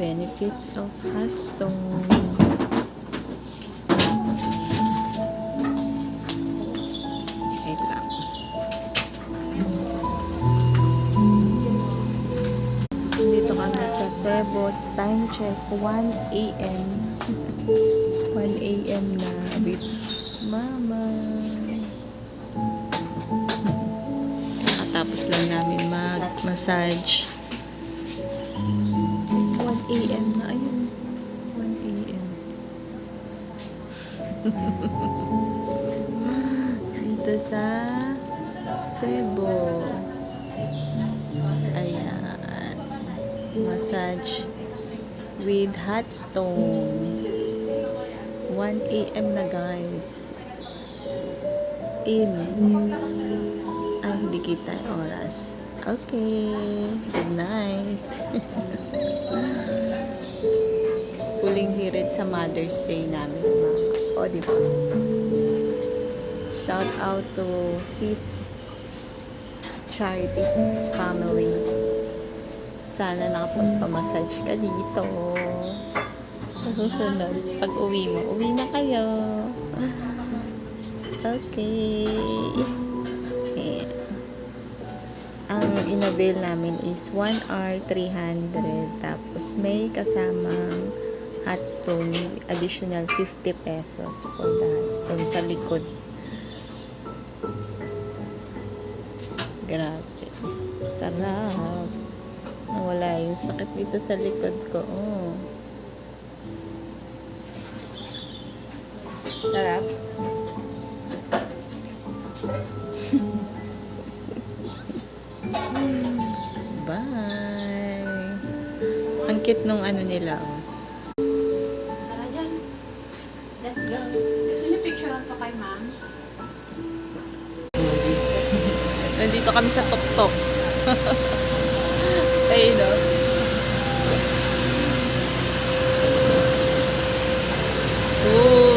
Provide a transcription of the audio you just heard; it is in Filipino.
Benefits of hot stone. Wait lang. Dito kami sa Cebu. Time check, 1 a.m. 1 a.m. na with Mama. Nakatapos lang namin mag-massage. 1 a.m. na. Ayun. 1 a.m. Dito sa Cebu. Ayan. Massage with hot stone. 1 a.m. na guys. Hindi kita oras. Okay. Good night. Huling hirit sa Mother's Day namin. O, diba? Shout out to Sis Charity Family. Sana nakapagpamassage ka dito. Sa susunod, pag uwi mo, uwi na kayo. Okay. Ang inabil namin is 1 hour 300. Tapos may kasamang hot stone, additional 50 pesos for the hot stone sa likod. Grabe. Sarap. Nawala yung sakit dito sa likod ko. Oh. Sarap. Bye. Ang cute nung ano nila. Oh. Tara dyan. Let's go. Gusto niyo picturean ko kay ma'am? Nandito kami sa Tok-Tok. Ayun no. Oh.